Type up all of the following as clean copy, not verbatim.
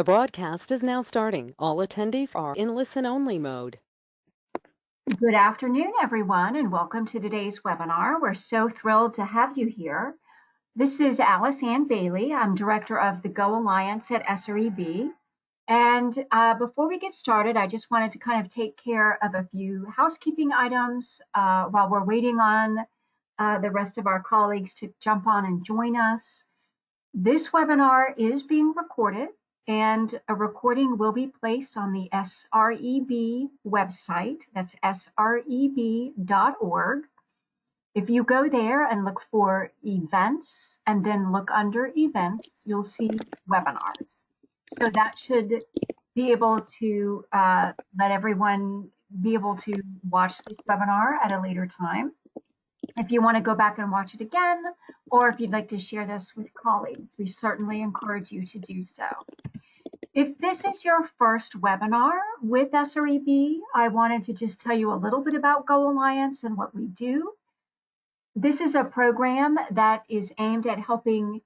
The broadcast is now starting. All attendees are in listen-only mode. Good afternoon, everyone, and welcome to today's webinar. We're so thrilled to have you here. This is Alice Ann Bailey. I'm Director of the Go Alliance at SREB. And before we get started, I just wanted to kind of take care of a few housekeeping items while we're waiting on the rest of our colleagues to jump on and join us. This webinar is being recorded, and a recording will be placed on the SREB website. That's sreb.org. If you go there and look for events and then look under events, you'll see webinars. So that should be able to let everyone be able to watch this webinar at a later time. If you want to go back and watch it again, or if you'd like to share this with colleagues, we certainly encourage you to do so. If this is your first webinar with SREB, I wanted to just tell you a little bit about Go Alliance and what we do. This is a program that is aimed at helping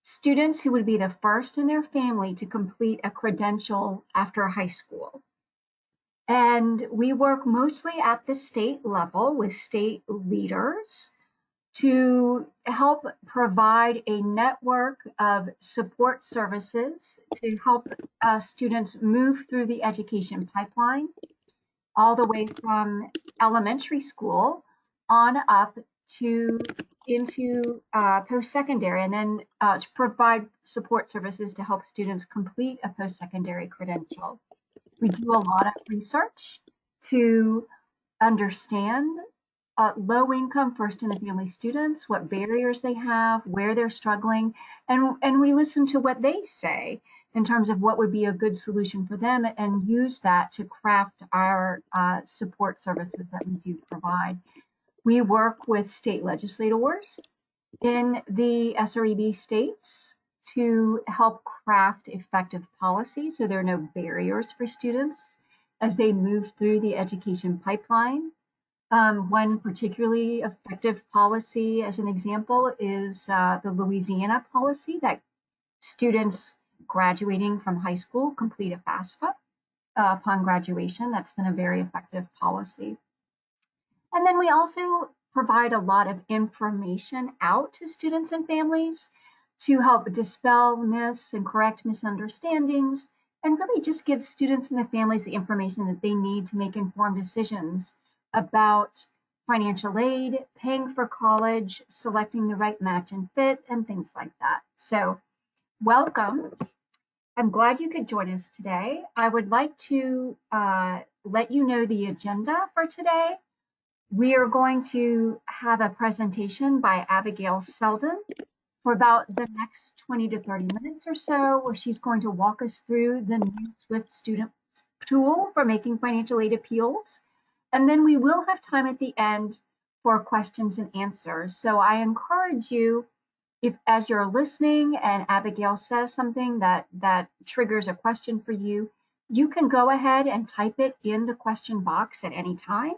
students who would be the first in their family to complete a credential after high school. And we work mostly at the state level with state leaders to help provide a network of support services to help students move through the education pipeline, all the way from elementary school on up to into post-secondary, and then to provide support services to help students complete a post-secondary credential. We do a lot of research to understand low-income first-in-the-family students, what barriers they have, where they're struggling, and we listen to what they say in terms of what would be a good solution for them, and use that to craft our support services that we do provide. We work with state legislators in the SREB states to help craft effective policy so there are no barriers for students as they move through the education pipeline. One particularly effective policy, as an example, is the Louisiana policy that students graduating from high school complete a Fafsa upon graduation. That's been a very effective policy. And then we also provide a lot of information out to students and families to help dispel myths and correct misunderstandings, and really just give students and their families the information that they need to make informed decisions about financial aid, paying for college, selecting the right match and fit, and things like that. So welcome. I'm glad you could join us today. I would like to let you know the agenda for today. We are going to have a presentation by Abigail Seldin for about the next 20 to 30 minutes or so, where she's going to walk us through the new SwiftStudent tool for making financial aid appeals. And then we will have time at the end for questions and answers. So I encourage you, if as you're listening and Abigail says something that triggers a question for you, you can go ahead and type it in the question box at any time.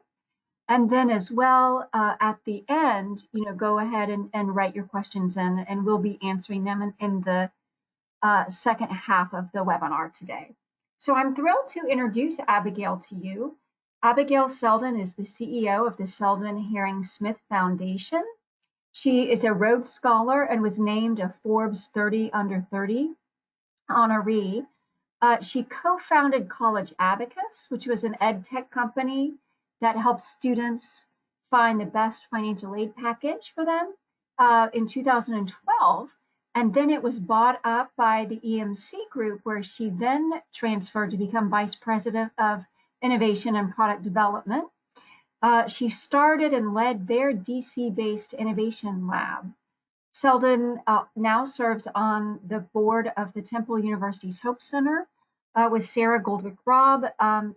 And then as well, at the end, go ahead and write your questions in, and we'll be answering them in the second half of the webinar today. So I'm thrilled to introduce Abigail to you. Abigail Seldin is the CEO of the Seldin Haring-Smith Foundation. She is a Rhodes Scholar and was named a Forbes 30 Under 30 honoree. She co-founded College Abacus, which was an ed tech company that helps students find the best financial aid package for them in 2012. And then it was bought up by the EMC group, where she then transferred to become Vice President of Innovation and Product Development. She started and led their DC-based innovation lab. Seldin now serves on the board of the Temple University's Hope Center with Sarah Goldrick-Robb,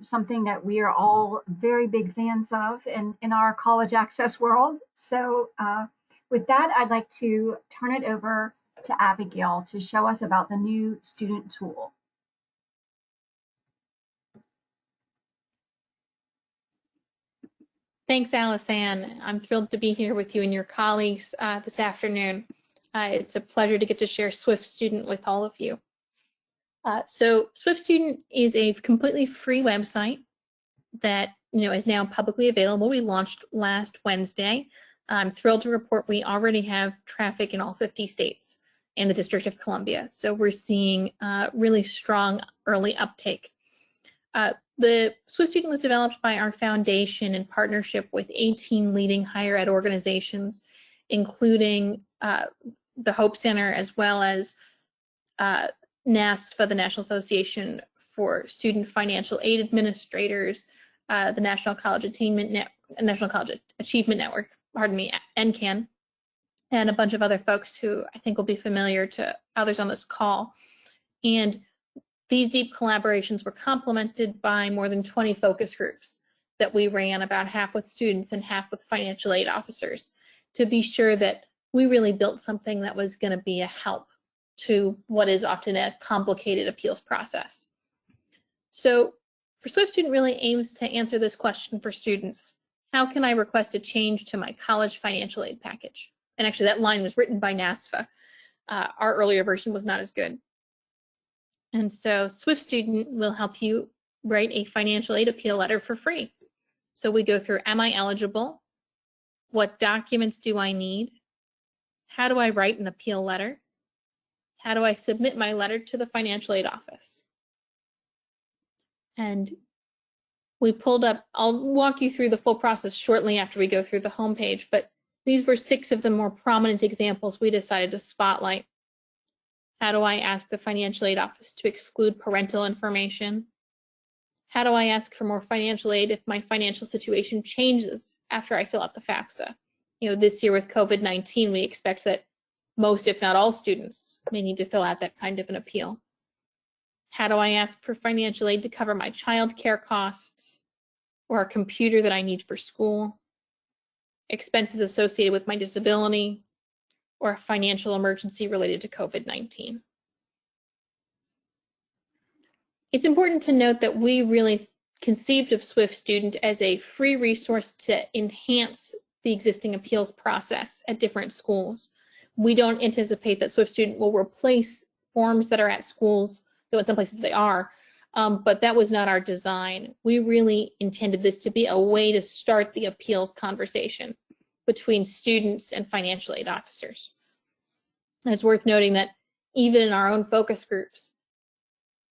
something that we are all very big fans of in our college access world. So with that, I'd like to turn it over to Abigail to show us about the new student tool. Thanks, Alice Ann. I'm thrilled to be here with you and your colleagues this afternoon. It's a pleasure to get to share SwiftStudent with all of you. So SwiftStudent is a completely free website that is now publicly available. We launched last Wednesday. I'm thrilled to report we already have traffic in all 50 states and the District of Columbia. So we're seeing really strong early uptake. The SwiftStudent was developed by our foundation in partnership with 18 leading higher ed organizations, including the Hope Center, as well as NASFA, the National Association for Student Financial Aid Administrators, the National College Achievement Network, NCAN, and a bunch of other folks who I think will be familiar to others on this call. And these deep collaborations were complemented by more than 20 focus groups that we ran, about half with students and half with financial aid officers, to be sure that we really built something that was going to be a help to what is often a complicated appeals process. So for SwiftStudent really aims to answer this question for students: how can I request a change to my college financial aid package? And actually that line was written by NASFA. Our earlier version was not as good. And so SwiftStudent will help you write a financial aid appeal letter for free. So we go through: am I eligible? What documents do I need? How do I write an appeal letter? How do I submit my letter to the financial aid office? And we pulled up, I'll walk you through the full process shortly after we go through the homepage, but these were 6 of the more prominent examples we decided to spotlight. How do I ask the financial aid office to exclude parental information? How do I ask for more financial aid if my financial situation changes after I fill out the Fafsa? This year with COVID-19, we expect that most, if not all, students may need to fill out that kind of an appeal. How do I ask for financial aid to cover my childcare costs, or a computer that I need for school, expenses associated with my disability, or a financial emergency related to COVID-19? It's important to note that we really conceived of SwiftStudent as a free resource to enhance the existing appeals process at different schools. We don't anticipate that SwiftStudent will replace forms that are at schools, though in some places they are, but that was not our design. We really intended this to be a way to start the appeals conversation between students and financial aid officers. And it's worth noting that even in our own focus groups,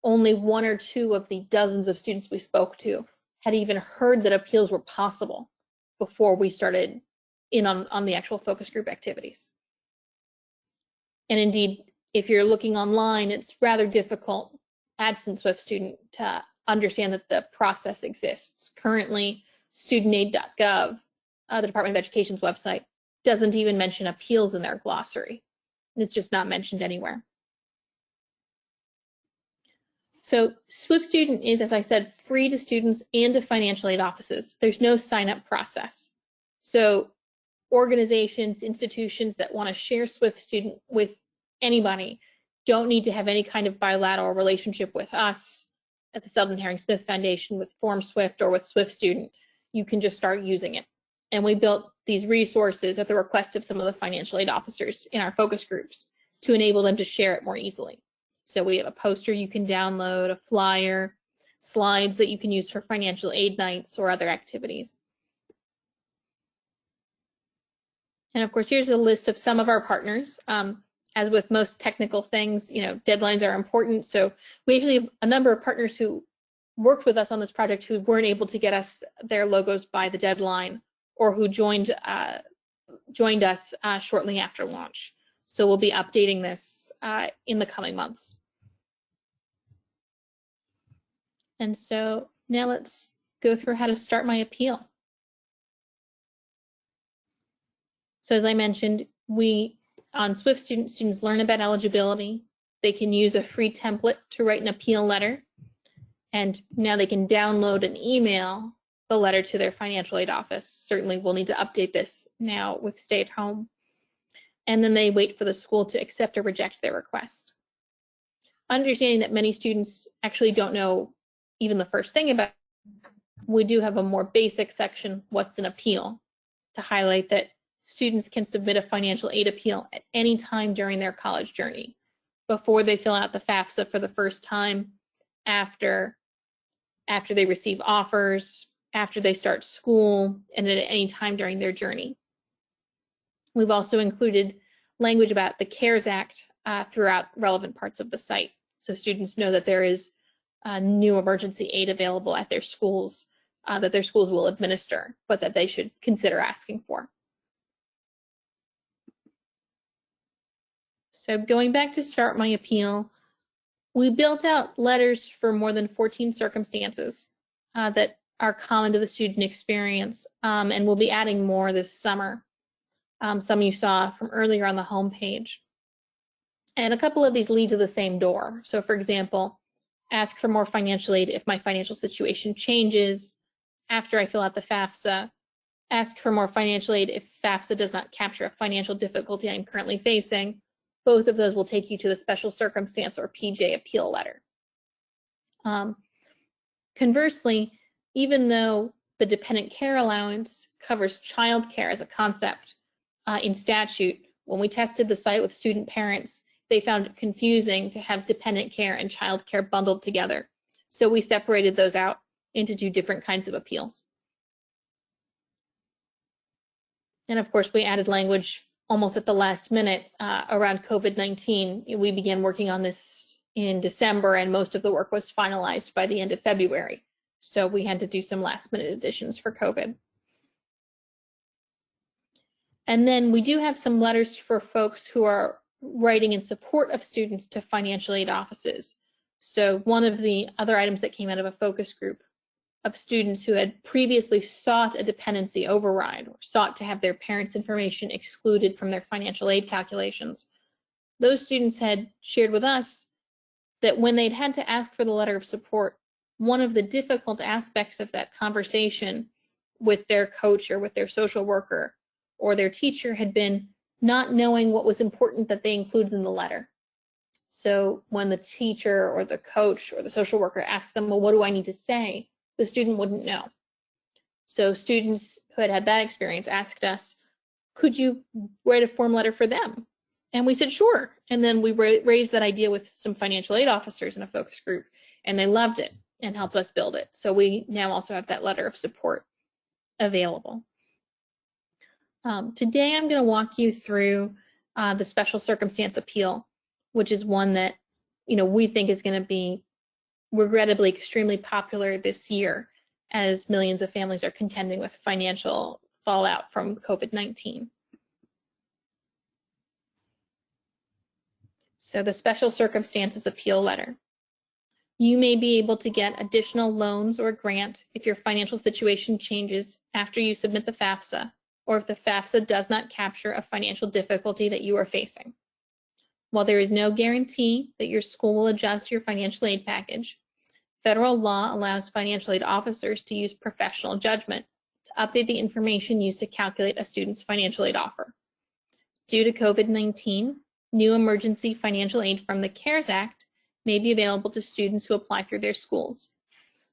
only 1 or 2 of the dozens of students we spoke to had even heard that appeals were possible before we started in on the actual focus group activities. And indeed, if you're looking online, it's rather difficult, absent SwiftStudent, to understand that the process exists. Currently, studentaid.gov, the Department of Education's website, doesn't even mention appeals in their glossary. It's just not mentioned anywhere. So SwiftStudent is, as I said, free to students and to financial aid offices. There's no sign-up process. So organizations, institutions that want to share SwiftStudent with anybody don't need to have any kind of bilateral relationship with us at the Seldin Haring-Smith Foundation, with FormSwift, or with SwiftStudent. You can just start using it. And we built these resources at the request of some of the financial aid officers in our focus groups to enable them to share it more easily. So we have a poster you can download, a flyer, slides that you can use for financial aid nights or other activities. And of course, here's a list of some of our partners. As with most technical things, deadlines are important. So we actually have a number of partners who worked with us on this project who weren't able to get us their logos by the deadline, or who joined us shortly after launch. So we'll be updating this in the coming months. And so now let's go through how to start my appeal. So as I mentioned, on SwiftStudent, students learn about eligibility. They can use a free template to write an appeal letter. And now they can download and email the letter to their financial aid office. Certainly we'll need to update this now with stay at home. And then they wait for the school to accept or reject their request. Understanding that many students actually don't know even the first thing about it, we do have a more basic section, what's an appeal, to highlight that students can submit a financial aid appeal at any time during their college journey, before they fill out the Fafsa for the first time, after they receive offers, after they start school, and at any time during their journey. We've also included language about the CARES Act throughout relevant parts of the site, so students know that there is new emergency aid available at their schools that their schools will administer, but that they should consider asking for. So going back to start my appeal, we built out letters for more than 14 circumstances that are common to the student experience, and we'll be adding more this summer. Some you saw from earlier on the home page. And a couple of these lead to the same door. So for example, ask for more financial aid if my financial situation changes. After I fill out the Fafsa, ask for more financial aid if Fafsa does not capture a financial difficulty I'm currently facing. Both of those will take you to the special circumstance or PJ appeal letter. Conversely, even though the dependent care allowance covers childcare as a concept in statute, when we tested the site with student parents, they found it confusing to have dependent care and childcare bundled together. So we separated those out into two different kinds of appeals. And of course, we added language almost at the last minute around COVID-19. We began working on this in December, and most of the work was finalized by the end of February. So we had to do some last minute additions for COVID. And then we do have some letters for folks who are writing in support of students to financial aid offices. So one of the other items that came out of a focus group of students who had previously sought a dependency override or sought to have their parents' information excluded from their financial aid calculations. Those students had shared with us that when they'd had to ask for the letter of support, one of the difficult aspects of that conversation with their coach or with their social worker or their teacher had been not knowing what was important that they included in the letter. So when the teacher or the coach or the social worker asked them, well, what do I need to say? The student wouldn't know. So students who had had that experience asked us, could you write a form letter for them? And we said, sure. And then we raised that idea with some financial aid officers in a focus group, and they loved it and helped us build it. So we now also have that letter of support available. Today, I'm going to walk you through the special circumstance appeal, which is one that we think is going to be regrettably extremely popular this year as millions of families are contending with financial fallout from COVID-19. So the special circumstances appeal letter. You may be able to get additional loans or grant if your financial situation changes after you submit the Fafsa, or if the Fafsa does not capture a financial difficulty that you are facing. While there is no guarantee that your school will adjust your financial aid package, federal law allows financial aid officers to use professional judgment to update the information used to calculate a student's financial aid offer. Due to COVID-19, new emergency financial aid from the CARES Act may be available to students who apply through their schools.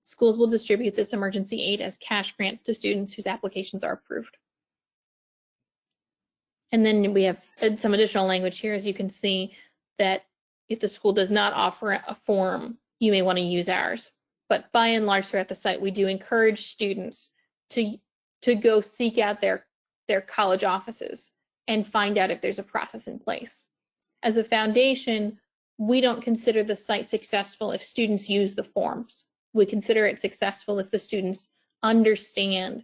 Schools will distribute this emergency aid as cash grants to students whose applications are approved. And then we have some additional language here, as you can see, that if the school does not offer a form, you may want to use ours. But by and large throughout the site, we do encourage students to go seek out their college offices and find out if there's a process in place. As a foundation, we don't consider the site successful if students use the forms. We consider it successful if the students understand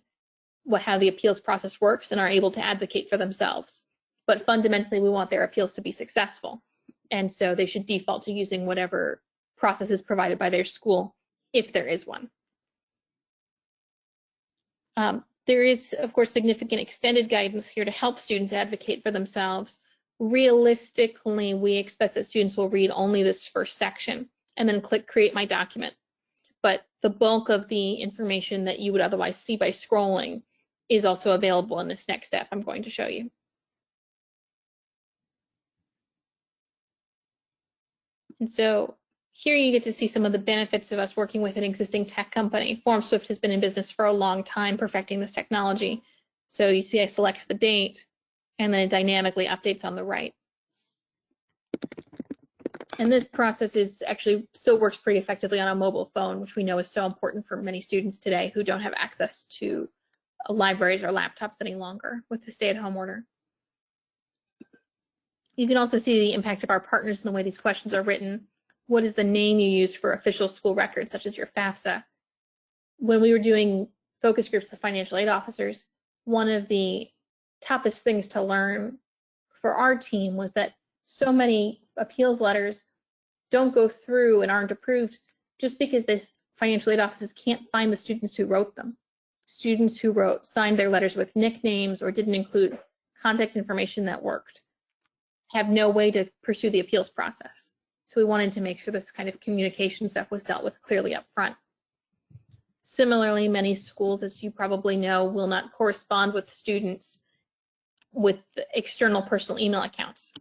how the appeals process works and are able to advocate for themselves. But fundamentally, we want their appeals to be successful. And so they should default to using whatever process is provided by their school, if there is one. There is, of course, significant extended guidance here to help students advocate for themselves. Realistically, we expect that students will read only this first section and then click Create My Document. But the bulk of the information that you would otherwise see by scrolling is also available in this next step I'm going to show you. And so here you get to see some of the benefits of us working with an existing tech company. FormSwift has been in business for a long time perfecting this technology. So you see I select the date, and then it dynamically updates on the right. And this process is actually still works pretty effectively on a mobile phone, which we know is so important for many students today who don't have access to libraries or laptops any longer with the stay-at-home order. You can also see the impact of our partners in the way these questions are written. What is the name you use for official school records, such as your Fafsa? When we were doing focus groups with financial aid officers, one of the toughest things to learn for our team was that so many appeals letters don't go through and aren't approved just because the financial aid offices can't find the students who wrote them. Students who signed their letters with nicknames or didn't include contact information that worked have no way to pursue the appeals process. So we wanted to make sure this kind of communication stuff was dealt with clearly up front. Similarly, many schools, as you probably know, will not correspond with students with external personal email accounts.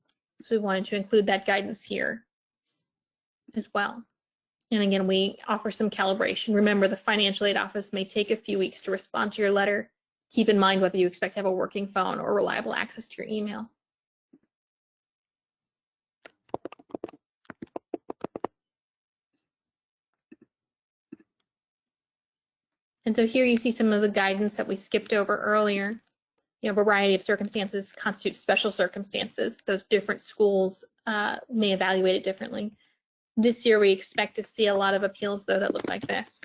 So we wanted to include that guidance here as well. And again, we offer some calibration. Remember, the financial aid office may take a few weeks to respond to your letter. Keep in mind whether you expect to have a working phone or reliable access to your email. And so here you see some of the guidance that we skipped over earlier. You know, a variety of circumstances constitute special circumstances. Those different schools may evaluate it differently. This year we expect to see a lot of appeals though that look like this.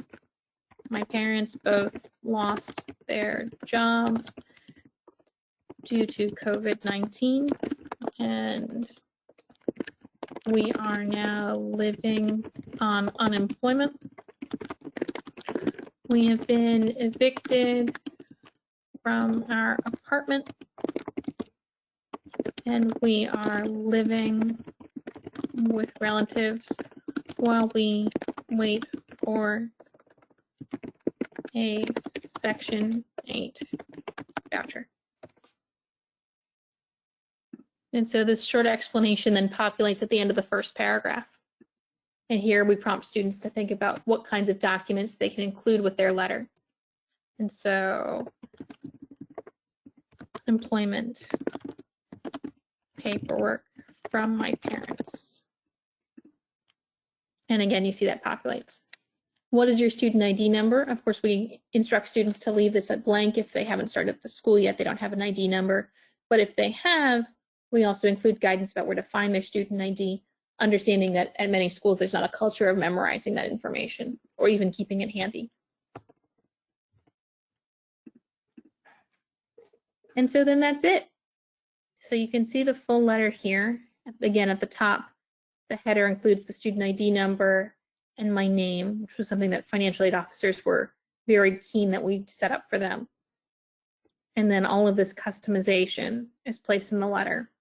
My parents both lost their jobs due to COVID-19, and we are now living on unemployment. We have been evicted from our apartment, and we are living with relatives while we wait for a Section 8 voucher. And so this short explanation then populates at the end of the first paragraph. And here we prompt students to think about what kinds of documents they can include with their letter. And so, employment, paperwork from my parents. And again, you see that populates. What is your student ID number? Of course, we instruct students to leave this at blank if they haven't started the school yet, they don't have an ID number. But if they have, we also include guidance about where to find their student ID, understanding that at many schools there's not a culture of memorizing that information or even keeping it handy. And so then that's it. So you can see the full letter here. Again, at the top, the header includes the student ID number and my name, which was something that financial aid officers were very keen that we set up for them. And then all of this customization is placed in the letter.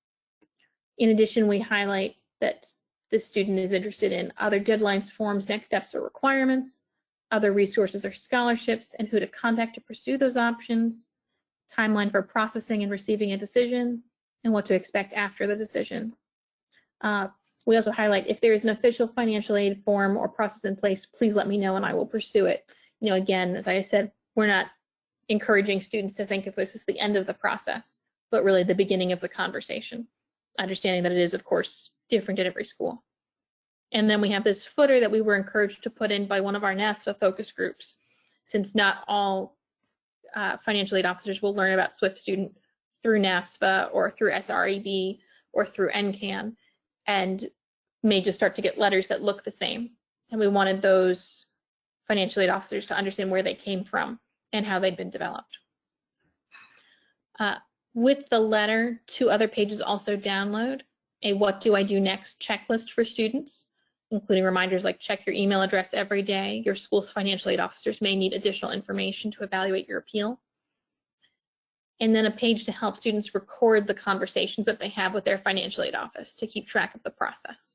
In addition, we highlight that the student is interested in other deadlines, forms, next steps, or requirements, other resources or scholarships, and who to contact to pursue those options, timeline for processing and receiving a decision, and what to expect after the decision. We also highlight if there is an official financial aid form or process in place, please let me know and I will pursue it. You know, again, as I said, we're not encouraging students to think of this as the end of the process, but really the beginning of the conversation, understanding that it is, of course, different at every school. And then we have this footer that we were encouraged to put in by one of our NASFA focus groups, since not all financial aid officers will learn about SwiftStudent through NASFA or through SREB or through NCAN, and may just start to get letters that look the same. And we wanted those financial aid officers to understand where they came from and how they'd been developed. With the letter, 2 other pages also download a what do I do next checklist for students, including reminders like check your email address every day. Your school's financial aid officers may need additional information to evaluate your appeal. And then a page to help students record the conversations that they have with their financial aid office to keep track of the process.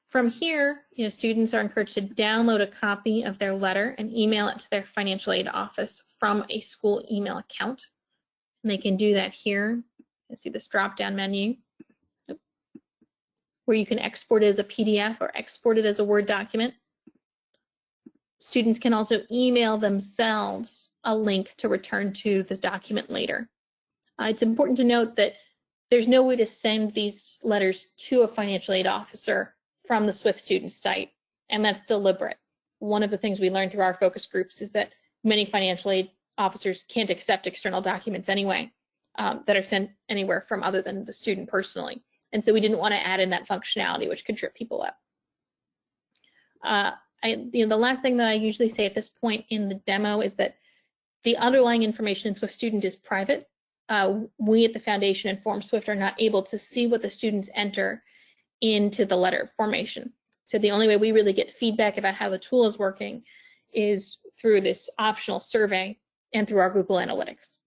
From here, you know, students are encouraged to download a copy of their letter and email it to their financial aid office from a school email account. And they can do that here. You can see this drop-down menu where you can export it as a PDF or export it as a Word document. Students can also email themselves a link to return to the document later. It's important to note that there's no way to send these letters to a financial aid officer from the SwiftStudent site, and that's deliberate. One of the things we learned through our focus groups is that many financial aid officers can't accept external documents anyway that are sent anywhere from other than the student personally. And so we didn't want to add in that functionality, which could trip people up. The last thing that I usually say at this point in the demo is that the underlying information in SwiftStudent is private. We at the Foundation and Form Swift are not able to see what the students enter into the letter formation. So the only way we really get feedback about how the tool is working is through this optional survey and through our Google Analytics.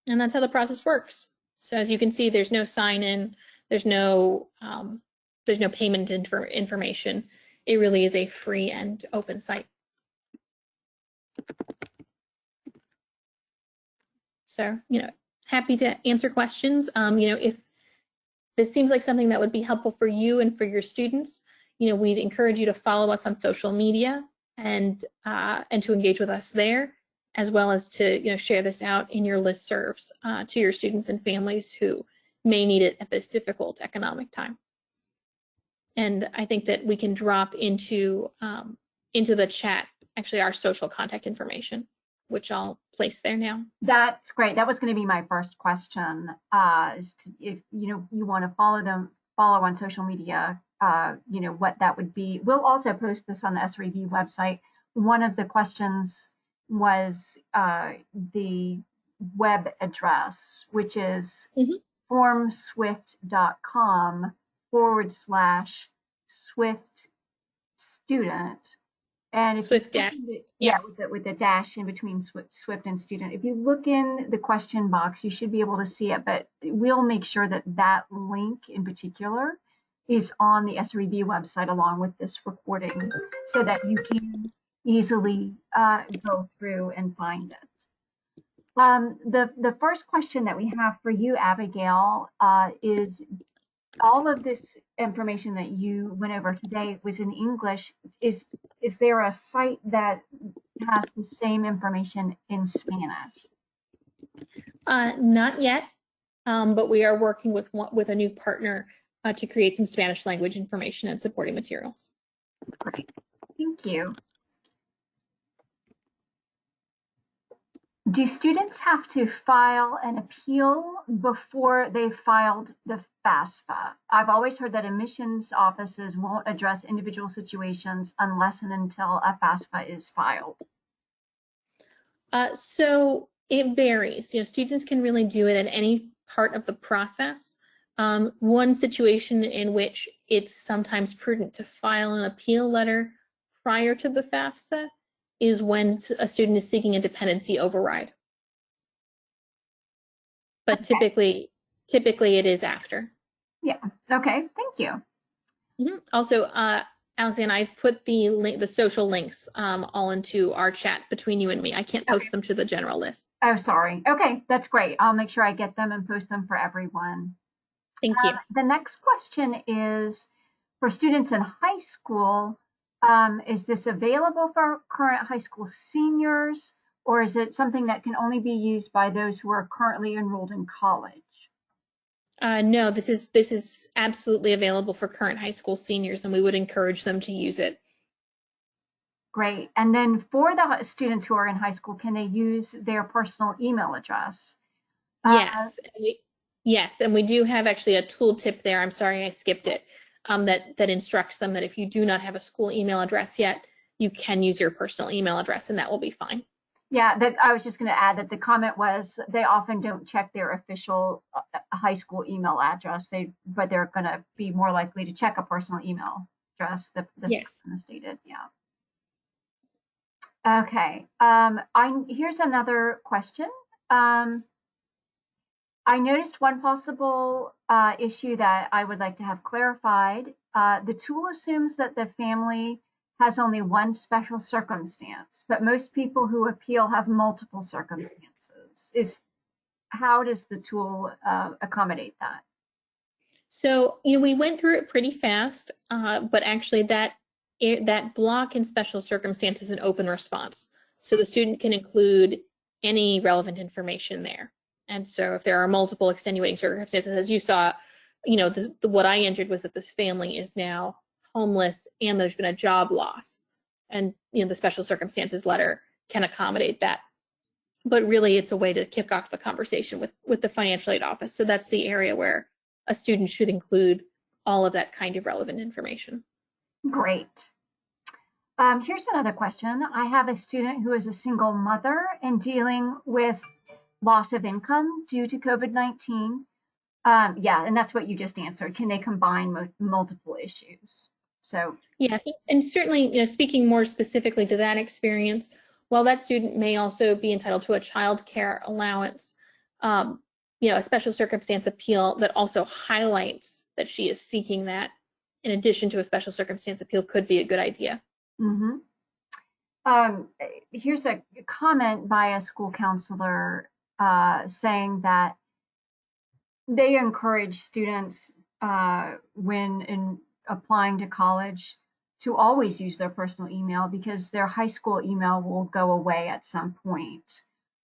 And that's how the process works. So as you can see, there's no sign-in, there's no payment information. It really is a free and open site. So, happy to answer questions. If this seems like something that would be helpful for you and for your students, we'd encourage you to follow us on social media and to engage with us there, as well as to share this out in your listservs to your students and families who may need it at this difficult economic time. And I think that we can drop into the chat actually our social contact information, which I'll place there now. That's great. That was going to be my first question. If you want to follow on social media, what that would be. We'll also post this on the SREB website. One of the questions was the web address, which is formswift.com/SwiftStudent. And if Swift dash, with the dash in between Swift and student. If you look in the question box, you should be able to see it, but we'll make sure that that link in particular is on the SREB website along with this recording so that you can easily go through and find it. The first question that we have for you, Abigail, is all of this information that you went over today was in English. Is there a site that has the same information in Spanish? Not yet, but we are working with a new partner to create some Spanish language information and supporting materials. Great, thank you. Do students have to file an appeal before they've filed the FAFSA? I've always heard that admissions offices won't address individual situations unless and until a FAFSA is filed. So it varies. Students can really do it at any part of the process. One situation in which it's sometimes prudent to file an appeal letter prior to the FAFSA is when a student is seeking a dependency override. But typically it is after. Yeah, okay, thank you. Also, Alison, I've put the social links all into our chat between you and me. I can't post them to the general list. Oh, sorry. Okay, that's great. I'll make sure I get them and post them for everyone. Thank you. The next question is for students in high school. Is this available for current high school seniors, or is it something that can only be used by those who are currently enrolled in college? No, this is absolutely available for current high school seniors, and we would encourage them to use it. Great. And then for the students who are in high school, can they use their personal email address? Yes. Yes, and we do have actually a tooltip there. I'm sorry I skipped it. That instructs them that if you do not have a school email address yet, you can use your personal email address, and that will be fine. Yeah, I was just going to add that the comment was they often don't check their official high school email address, but they're going to be more likely to check a personal email address. This person has stated, yeah. Okay, here's another question. I noticed one possible issue that I would like to have clarified. The tool assumes that the family has only one special circumstance, but most people who appeal have multiple circumstances. How does the tool accommodate that? So, we went through it pretty fast, but actually that block in special circumstances is an open response. So the student can include any relevant information there. And so if there are multiple extenuating circumstances, as you saw, what I entered was that this family is now homeless and there's been a job loss. And, the special circumstances letter can accommodate that. But really, it's a way to kick off the conversation with the financial aid office. So that's the area where a student should include all of that kind of relevant information. Great. Here's another question. I have a student who is a single mother and dealing with loss of income due to COVID-19. Yeah, and that's what you just answered. Can they combine multiple issues? So yes, and certainly, speaking more specifically to that experience, while that student may also be entitled to a childcare allowance, a special circumstance appeal that also highlights that she is seeking that, in addition to a special circumstance appeal, could be a good idea. Mm-hmm. Here's a comment by a school counselor saying that they encourage students when applying to college to always use their personal email because their high school email will go away at some point.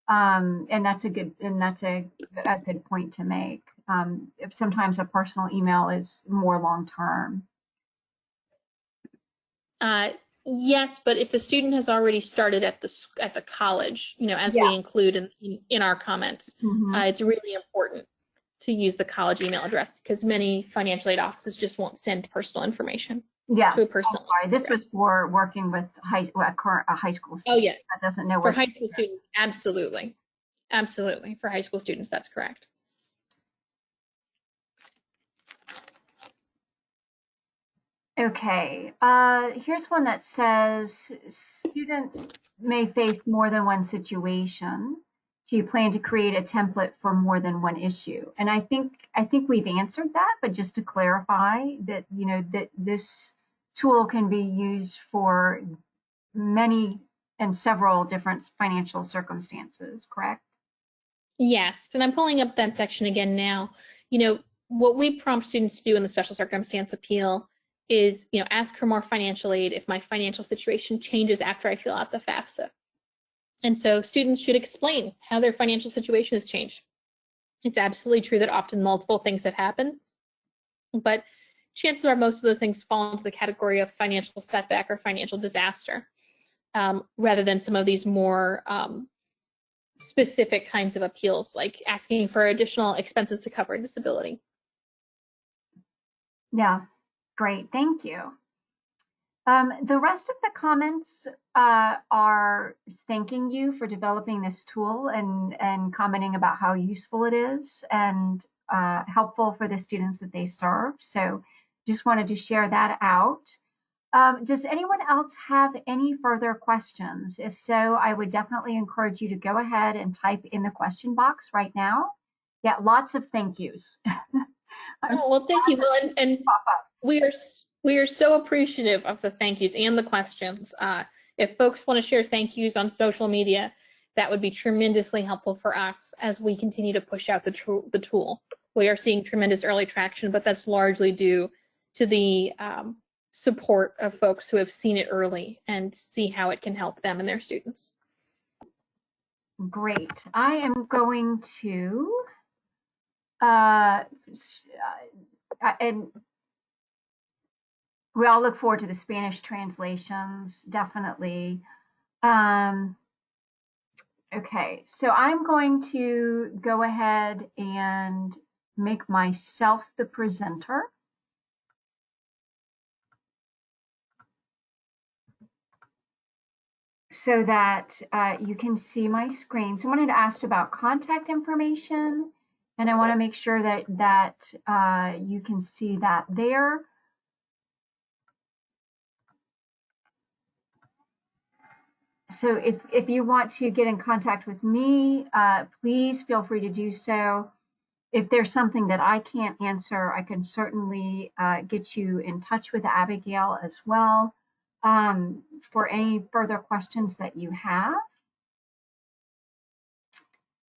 And that's a good point to make. If sometimes a personal email is more long term. Yes, but if the student has already started at the college, as we include in our comments, it's really important to use the college email address because many financial aid offices just won't send personal information. Yes, to a personal sorry. This was for working with a high school student. Oh yes, that doesn't know for high school students. Absolutely, for high school students, that's correct. Okay, here's one that says students may face more than one situation. Do you plan to create a template for more than one issue? And I think we've answered that, but just to clarify that, that this tool can be used for many and several different financial circumstances, correct? Yes, and I'm pulling up that section again now. What we prompt students to do in the special circumstance appeal is, ask for more financial aid if my financial situation changes after I fill out the Fafsa. And so students should explain how their financial situation has changed. It's absolutely true that often multiple things have happened, but chances are most of those things fall into the category of financial setback or financial disaster, rather than some of these more specific kinds of appeals, like asking for additional expenses to cover disability. Yeah, great, thank you. The rest of the comments are thanking you for developing this tool and commenting about how useful it is and helpful for the students that they serve. So just wanted to share that out. Does anyone else have any further questions? If so, I would definitely encourage you to go ahead and type in the question box right now. Yeah, lots of thank yous. Oh, well, thank you. Well, and we are so appreciative of the thank yous and the questions. If folks want to share thank yous on social media, that would be tremendously helpful for us as we continue to push out the tool. We are seeing tremendous early traction, but that's largely due to the support of folks who have seen it early and see how it can help them and their students. Great. I am going to and we all look forward to the Spanish translations, definitely. Okay, so I'm going to go ahead and make myself the presenter. So that you can see my screen. Someone had asked about contact information, and I want to make sure that you can see that there. So if you want to get in contact with me, please feel free to do so. If there's something that I can't answer, I can certainly get you in touch with Abigail as well for any further questions that you have.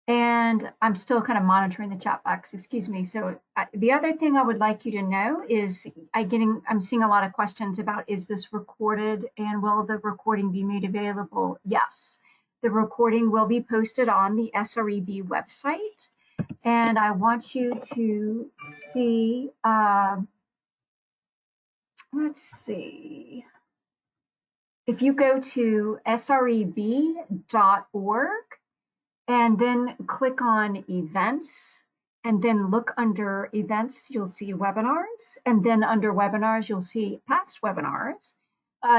And I'm still kind of monitoring the chat box, excuse me. So the other thing I would like you to know is I'm seeing a lot of questions about, is this recorded and will the recording be made available? Yes, The recording will be posted on the SREB website. And I want you to see, let's see. If you go to sreb.org and then click on events, and then look under events, you'll see webinars. And then under webinars, you'll see past webinars.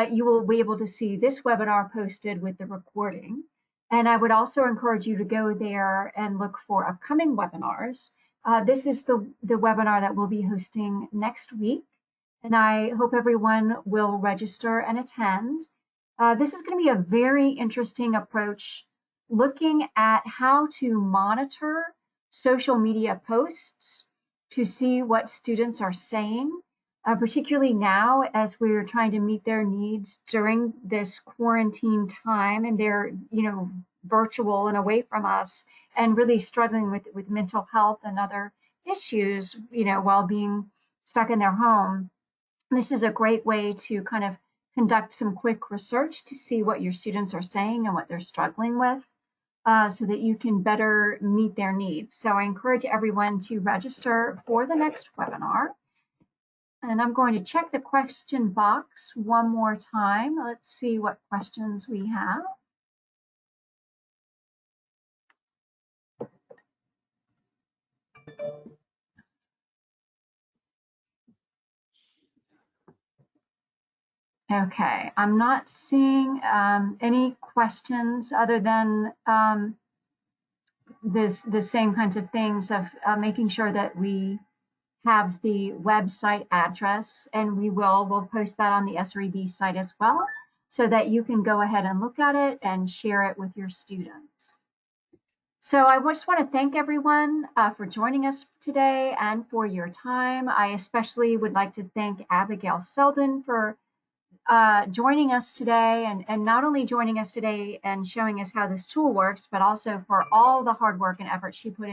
You will be able to see this webinar posted with the recording. And I would also encourage you to go there and look for upcoming webinars. This is the webinar that we'll be hosting next week. And I hope everyone will register and attend. This is going to be a very interesting approach looking at how to monitor social media posts to see what students are saying, particularly now as we're trying to meet their needs during this quarantine time, and they're, virtual and away from us and really struggling with mental health and other issues, while being stuck in their home. This is a great way to kind of conduct some quick research to see what your students are saying and what they're struggling with, so that you can better meet their needs. So I encourage everyone to register for the next webinar. And I'm going to check the question box one more time. Let's see what questions we have. Okay, I'm not seeing any questions other than the same kinds of things of making sure that we have the website address, and we'll post that on the SREB site as well, so that you can go ahead and look at it and share it with your students. So I just want to thank everyone for joining us today and for your time. I especially would like to thank Abigail Seldin for joining us today, and not only joining us today and showing us how this tool works, but also for all the hard work and effort she put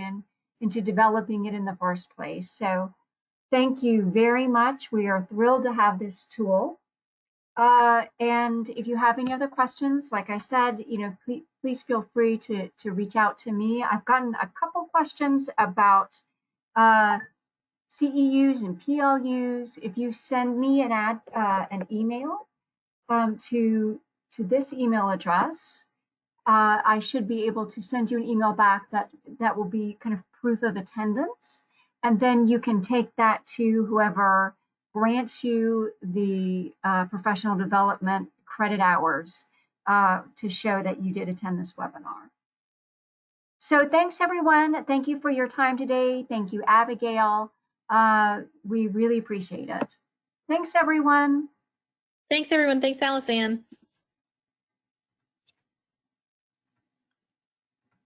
into developing it in the first place. So thank you very much. We are thrilled to have this tool. And if you have any other questions, like I said, please feel free to reach out to me. I've gotten a couple questions about CEUs and PLUs. If you send me an email to this email address, I should be able to send you an email back that will be kind of proof of attendance. And then you can take that to whoever grants you the professional development credit hours to show that you did attend this webinar. So thanks, everyone. Thank you for your time today. Thank you, Abigail. We really appreciate it. Thanks, everyone. Thanks, everyone. Thanks, Alice Ann.